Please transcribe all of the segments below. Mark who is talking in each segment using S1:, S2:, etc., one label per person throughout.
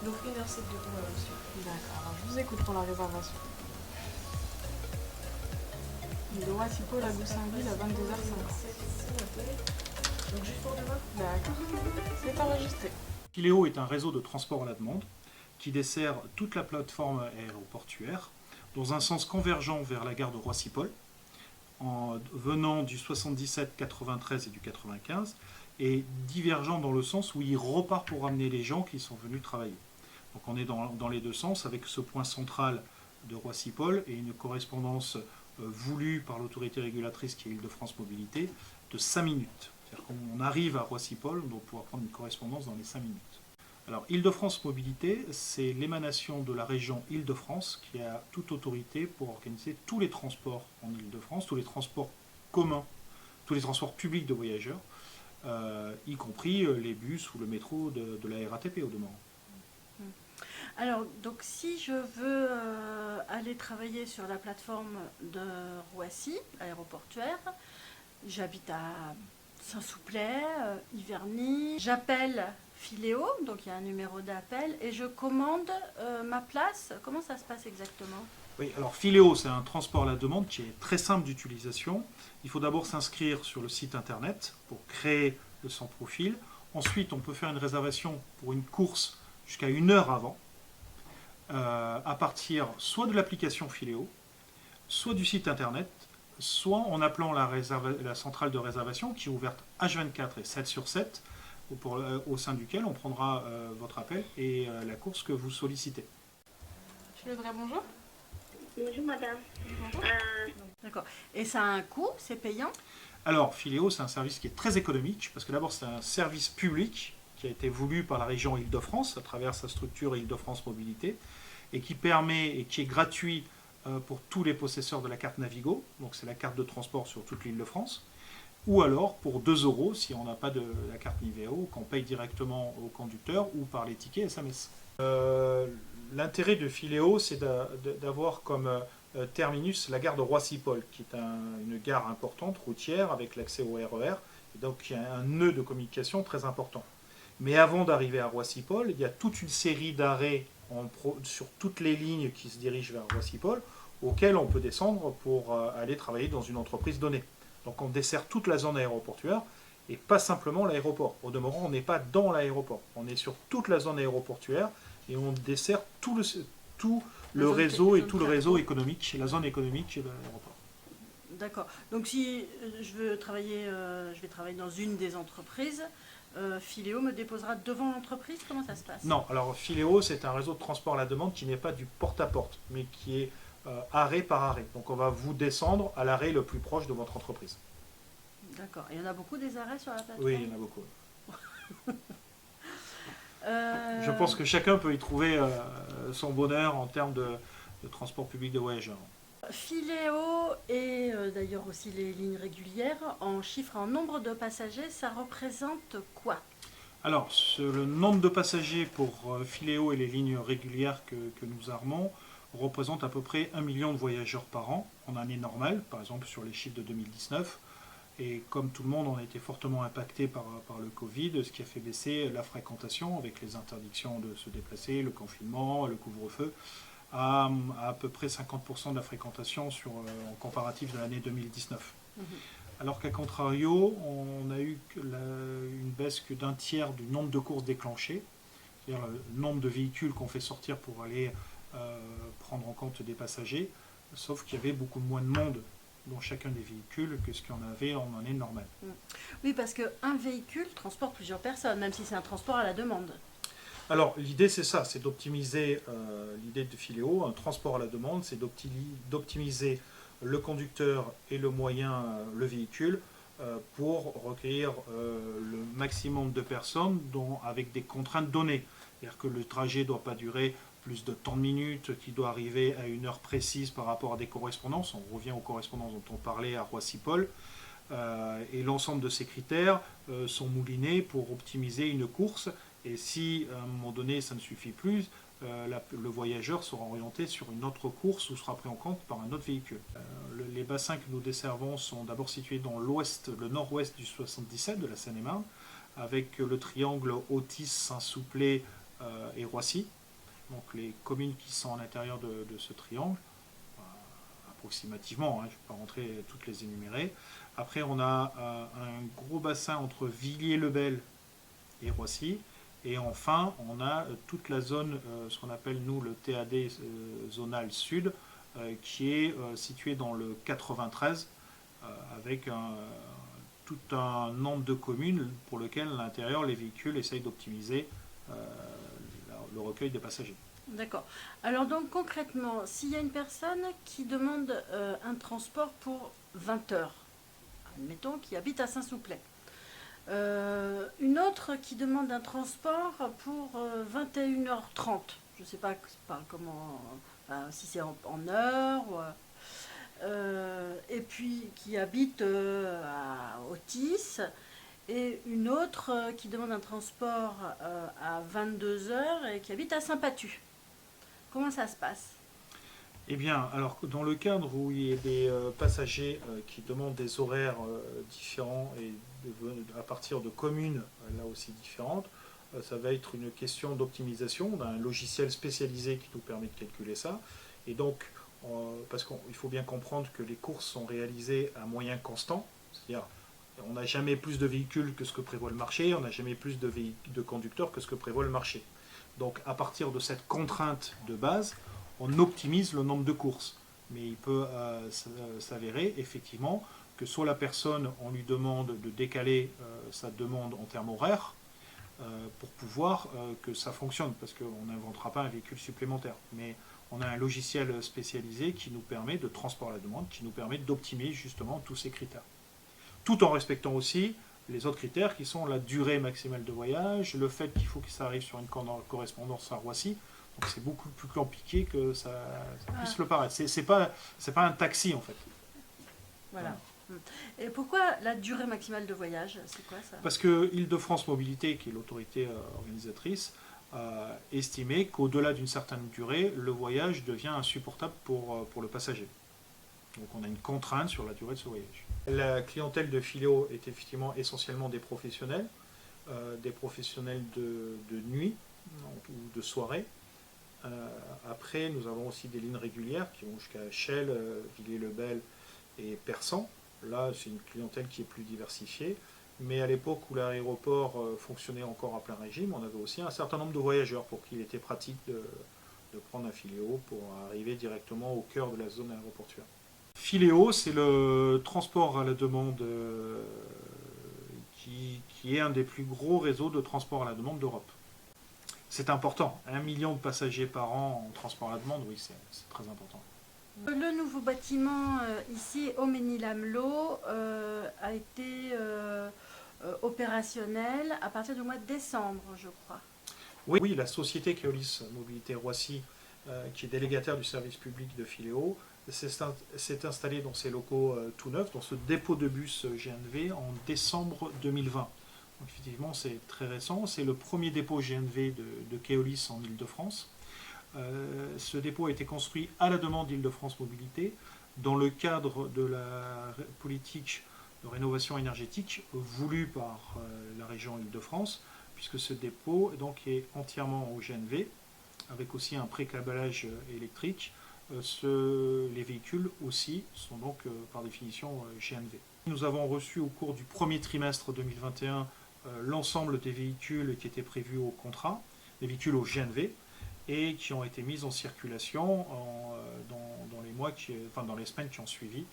S1: Donc 1h c'est de conversation.
S2: D'accord, alors je vous écoute pour la réservation. De Roissy-Paul à Goussainville à 22h50.
S1: C'est noté. Donc juste pour demain.
S2: D'accord, c'est enregistré.
S3: Filéo est un réseau de transport à la demande qui dessert toute la plateforme aéroportuaire dans un sens convergent vers la gare de Roissy-Paul, en venant du 77, 93 et du 95, et divergent dans le sens où il repart pour ramener les gens qui sont venus travailler. Donc on est dans les deux sens avec ce point central de Roissy-Paul et une correspondance voulue par l'autorité régulatrice qui est Île-de-France Mobilité de 5 minutes. C'est-à-dire qu'on arrive à Roissy-Paul, on doit pouvoir prendre une correspondance dans les 5 minutes. Alors, Île-de-France Mobilité, c'est l'émanation de la région Île-de-France qui a toute autorité pour organiser tous les transports en Île-de-France, tous les transports communs, tous les transports publics de voyageurs, y compris les bus ou le métro de la RATP au demeurant.
S4: Alors, donc si je veux aller travailler sur la plateforme de Roissy, aéroportuaire, j'habite à Saint-Soupley, Iverny, j'appelle Filéo, donc il y a un numéro d'appel, et je commande ma place. Comment ça se passe exactement?
S3: Oui, alors Filéo, c'est un transport à la demande qui est très simple d'utilisation. Il faut d'abord s'inscrire sur le site internet pour créer le sans profil. Ensuite, on peut faire une réservation pour une course jusqu'à 1 heure avant, à partir soit de l'application Filéo, soit du site internet, soit en appelant la centrale de réservation qui est ouverte H24 et 7/7, au sein duquel on prendra votre appel et la course que vous sollicitez.
S2: Je voudrais bonjour.
S5: Bonjour madame.
S2: Bonjour.
S4: D'accord. Et ça a un coût? C'est payant?
S3: Alors, Filéo, c'est un service qui est très économique, parce que d'abord, c'est un service public qui a été voulu par la région Île-de-France, à travers sa structure Île-de-France Mobilité, et qui permet, et qui est gratuit pour tous les possesseurs de la carte Navigo, donc c'est la carte de transport sur toute l'Île-de-France, ou alors pour 2 euros si on n'a pas de la carte Niveo, qu'on paye directement au conducteur ou par les tickets SMS. L'intérêt de Filéo, c'est d'avoir comme terminus la gare de Roissy-Paul, qui est une gare importante, routière, avec l'accès au RER, et donc il y a un nœud de communication très important. Mais avant d'arriver à Roissy-Paul, il y a toute une série d'arrêts sur toutes les lignes qui se dirigent vers Roissy-Paul, auxquels on peut descendre pour aller travailler dans une entreprise donnée. Donc on dessert toute la zone aéroportuaire et pas simplement l'aéroport. Au demeurant, on n'est pas dans l'aéroport. On est sur toute la zone aéroportuaire et on dessert tout le réseau et tout le réseau économique, la zone économique de l'aéroport.
S4: D'accord. Donc si je veux travailler, je vais travailler dans une des entreprises, Filéo me déposera devant l'entreprise? Comment ça se passe?
S3: Non, alors Filéo, c'est un réseau de transport à la demande qui n'est pas du porte-à-porte, mais qui est arrêt par arrêt. Donc on va vous descendre à l'arrêt le plus proche de votre entreprise.
S4: D'accord. Et il y en a beaucoup des arrêts sur la plateforme?
S3: Oui, il y en a beaucoup. Je pense que chacun peut y trouver son bonheur en termes de transport public de voyageurs.
S4: Filéo et d'ailleurs aussi les lignes régulières, en chiffres, en nombre de passagers, ça représente quoi?
S3: Alors, le nombre de passagers pour Filéo et les lignes régulières que nous armons représente à peu près 1 million de voyageurs par an en année normale, par exemple sur les chiffres de 2019. Et comme tout le monde, on a été fortement impacté par le Covid, ce qui a fait baisser la fréquentation avec les interdictions de se déplacer, le confinement, le couvre-feu, à peu près 50% de la fréquentation en comparatif de l'année 2019. Alors qu'à contrario, on a eu une baisse que d'un tiers du nombre de courses déclenchées, c'est-à-dire le nombre de véhicules qu'on fait sortir pour aller prendre en compte des passagers, sauf qu'il y avait beaucoup moins de monde dans chacun des véhicules que ce qu'il y en avait en année normale.
S4: Oui, parce qu'un véhicule transporte plusieurs personnes, même si c'est un transport à la demande.
S3: Alors l'idée c'est ça, c'est d'optimiser l'idée de Filéo, un transport à la demande, c'est d'optimiser le conducteur et le moyen, le véhicule, pour recueillir le maximum de personnes avec des contraintes données. C'est-à-dire que le trajet ne doit pas durer plus de tant de minutes, qu'il doit arriver à 1 heure précise par rapport à des correspondances. On revient aux correspondances dont on parlait à Roissy-Paul. Et l'ensemble de ces critères sont moulinés pour optimiser une course. Et si à un moment donné ça ne suffit plus, le voyageur sera orienté sur une autre course ou sera pris en compte par un autre véhicule. Les bassins que nous desservons sont d'abord situés dans l'ouest, le nord-ouest du 77 de la Seine-et-Marne, avec le triangle Otis, Saint-Souplé, et Roissy. Donc les communes qui sont à l'intérieur de ce triangle, approximativement, hein, je ne vais pas rentrer toutes les énumérer. Après, on a un gros bassin entre Villiers-le-Bel et Roissy. Et enfin, on a toute la zone, ce qu'on appelle nous le TAD zonal sud, qui est situé dans le 93, avec tout un nombre de communes pour lequel, à l'intérieur, les véhicules essayent d'optimiser le recueil des passagers.
S4: D'accord. Alors donc concrètement, s'il y a une personne qui demande un transport pour 20 heures, admettons, qui habite à Saint-Souplet, une autre qui demande un transport pour 21h30, je ne sais pas comment, enfin, si c'est en heure, et puis qui habite à Otis, et une autre qui demande un transport à 22h et qui habite à Saint-Pathu. Comment ça se passe?
S3: Eh bien, alors dans le cadre où il y a des passagers qui demandent des horaires différents et à partir de communes là aussi différentes, ça va être une question d'optimisation d'un logiciel spécialisé qui nous permet de calculer ça. Et donc, parce qu'il faut bien comprendre que les courses sont réalisées à moyens constants, c'est-à-dire on n'a jamais plus de véhicules que ce que prévoit le marché, on n'a jamais plus de conducteurs que ce que prévoit le marché. Donc à partir de cette contrainte de base, on optimise le nombre de courses. Mais il peut s'avérer effectivement que soit la personne, on lui demande de décaler sa demande en termes horaires pour pouvoir que ça fonctionne, parce qu'on n'inventera pas un véhicule supplémentaire. Mais on a un logiciel spécialisé qui nous permet de transport à la demande, qui nous permet d'optimiser justement tous ces critères. Tout en respectant aussi les autres critères qui sont la durée maximale de voyage, le fait qu'il faut que ça arrive sur une correspondance à Roissy. Donc c'est beaucoup plus compliqué que ça puisse le paraître. C'est pas un taxi en fait.
S4: Voilà. Et pourquoi la durée maximale de voyage? C'est quoi ça?
S3: Parce que Île-de-France Mobilité, qui est l'autorité organisatrice, a estimé qu'au-delà d'une certaine durée, le voyage devient insupportable pour le passager. Donc on a une contrainte sur la durée de ce voyage. La clientèle de Filéo est effectivement essentiellement des professionnels de nuit ou de soirée. Après, nous avons aussi des lignes régulières qui vont jusqu'à Chelles, Villiers-le-Bel et Persan. Là, c'est une clientèle qui est plus diversifiée. Mais à l'époque où l'aéroport fonctionnait encore à plein régime, on avait aussi un certain nombre de voyageurs pour qui il était pratique de prendre un Filéo pour arriver directement au cœur de la zone aéroportuaire. Filéo, c'est le transport à la demande qui est un des plus gros réseaux de transport à la demande d'Europe. C'est important. 1 million de passagers par an en transport à la demande, oui, c'est très important.
S4: Le nouveau bâtiment ici au Mesnil-Amelot a été opérationnel à partir du mois de décembre, je crois.
S3: Oui, la société Keolis Mobilité Roissy, qui est délégataire du service public de Filéo, s'est installée dans ses locaux tout neufs, dans ce dépôt de bus GNV en décembre 2020. Donc effectivement, c'est très récent. C'est le premier dépôt GNV de Keolis en Île-de-France. Ce dépôt a été construit à la demande d'Île-de-France Mobilité dans le cadre de la politique de rénovation énergétique voulue par la région Île-de-France, puisque ce dépôt donc, est entièrement au GNV, avec aussi un pré-câblage électrique. Les véhicules aussi sont donc par définition GNV. Nous avons reçu au cours du premier trimestre 2021 l'ensemble des véhicules qui étaient prévus au contrat, des véhicules au GNV, et qui ont été mis en circulation dans les semaines qui ont suivi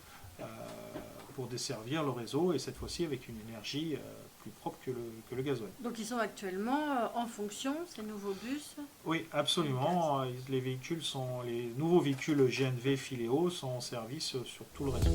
S3: pour desservir le réseau, et cette fois-ci avec une énergie plus propre que le gasoil.
S4: Donc ils sont actuellement en fonction, ces nouveaux bus?
S3: Oui, absolument. Les nouveaux véhicules GNV Filéo sont en service sur tout le réseau.